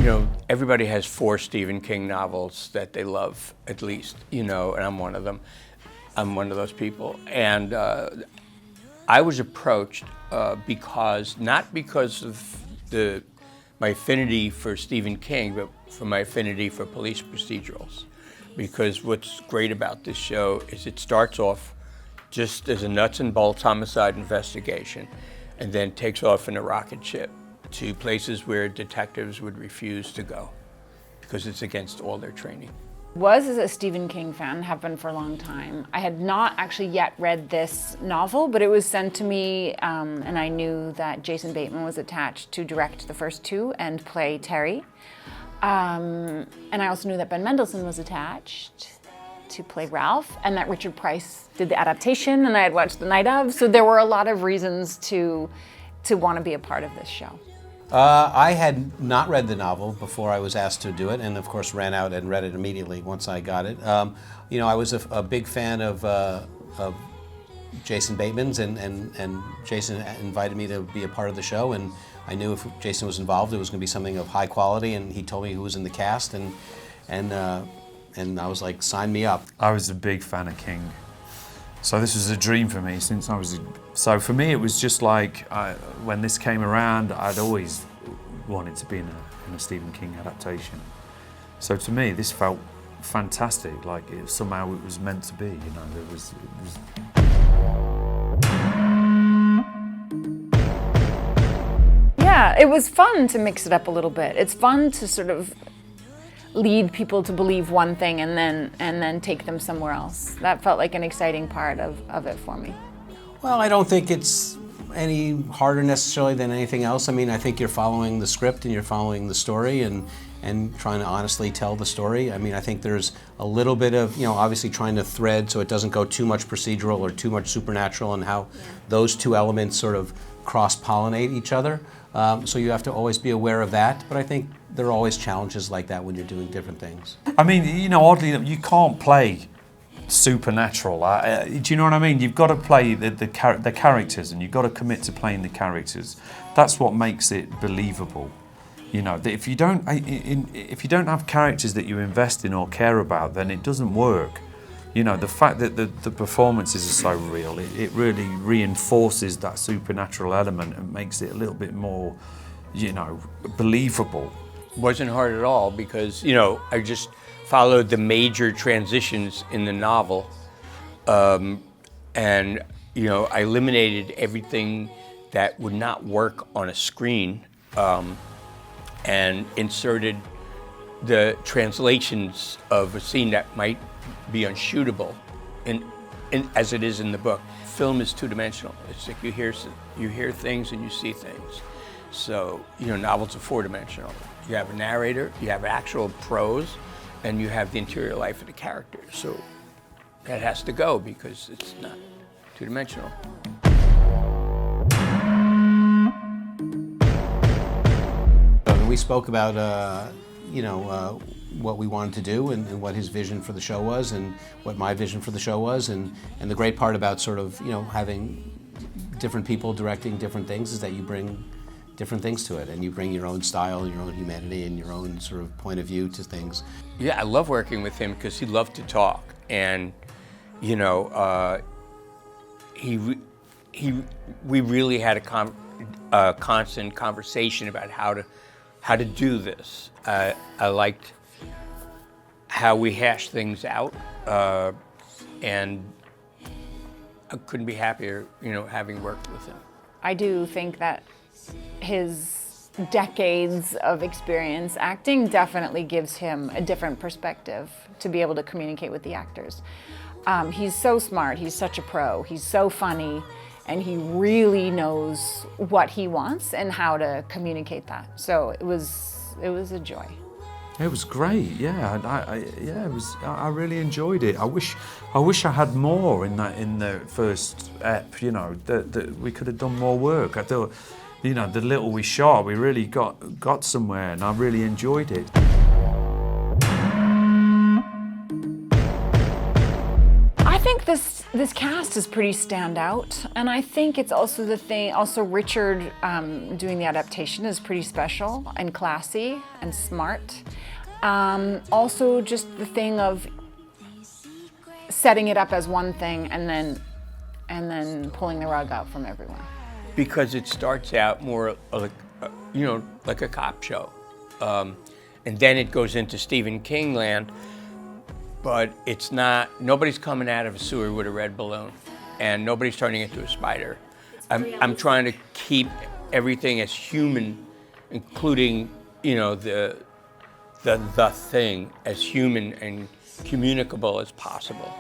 You know, everybody has 4 Stephen King novels that they love, at least, you know, and I'm one of them. I'm one of those people. And I was approached not because of my affinity for Stephen King, but for my affinity for police procedurals. Because what's great about this show is it starts off just as a nuts and bolts homicide investigation, and then takes off in a rocket ship to places where detectives would refuse to go because it's against all their training. Was a Stephen King fan, have been for a long time. I had not actually yet read this novel, but it was sent to me, and I knew that Jason Bateman was attached to direct the first 2 and play Terry. And I also knew that Ben Mendelsohn was attached to play Ralph, and that Richard Price did the adaptation, and I had watched The Night Of, so there were a lot of reasons to want to be a part of this show. I had not read the novel before I was asked to do it, and of course ran out and read it immediately once I got it. You know, I was a big fan of Jason Bateman's, and Jason invited me to be a part of the show, and I knew if Jason was involved, it was going to be something of high quality, and he told me who was in the cast, and I was like, sign me up. I was a big fan of King. So this was a dream for me since I was... So for me, it was just like, when this came around, I'd always wanted to be in a Stephen King adaptation. So to me, this felt fantastic, like somehow it was meant to be, you know, it was... Yeah, it was fun to mix it up a little bit. It's fun to sort of lead people to believe one thing and then take them somewhere else. That felt like an exciting part of it for me. Well, I don't think it's any harder necessarily than anything else. I mean, I think you're following the script and you're following the story and trying to honestly tell the story. I mean, I think there's a little bit of, you know, obviously trying to thread so it doesn't go too much procedural or too much supernatural, and how those 2 elements sort of cross-pollinate each other. So you have to always be aware of that, but I think there are always challenges like that when you're doing different things. I mean, you know, oddly, you can't play supernatural. Do you know what I mean? You've got to play the characters, and you've got to commit to playing the characters. That's what makes it believable. You know, if you don't have characters that you invest in or care about, then it doesn't work. You know, the fact that the performances are so real, it really reinforces that supernatural element and makes it a little bit more, you know, believable. Wasn't hard at all because, you know, I just followed the major transitions in the novel, and, you know, I eliminated everything that would not work on a screen, and inserted the translations of a scene that might be unshootable as it is in the book. Film is 2-dimensional. It's like you hear things and you see things. So, you know, novels are 4-dimensional. You have a narrator, you have actual prose, and you have the interior life of the characters. So that has to go because it's not 2-dimensional. We spoke about, you know, what we wanted to do and what his vision for the show was and what my vision for the show was. And the great part about sort of, you know, having different people directing different things is that you bring different things to it, and you bring your own style, your own humanity, and your own sort of point of view to things. Yeah, I love working with him because he loved to talk, and you know, we really had a constant conversation about how to do this. I liked how we hashed things out, and I couldn't be happier, you know, having worked with him. I do think that his decades of experience acting definitely gives him a different perspective to be able to communicate with the actors. He's so smart, he's such a pro, he's so funny, and he really knows what he wants and how to communicate that. So it was a joy. It was great, yeah. I really enjoyed it. I wish I had more in the first ep. You know, that we could have done more work. I thought, you know, the little we shot, we really got somewhere, and I really enjoyed it. I think this This cast is pretty standout, and I think it's also the thing. Also, Richard doing the adaptation is pretty special and classy and smart. Also, just the thing of setting it up as one thing and then pulling the rug out from everyone. Because it starts out more like, like a cop show, and then it goes into Stephen King land. But it's not, nobody's coming out of a sewer with a red balloon, and nobody's turning into a spider. I'm trying to keep everything as human, including, the thing, as human and communicable as possible.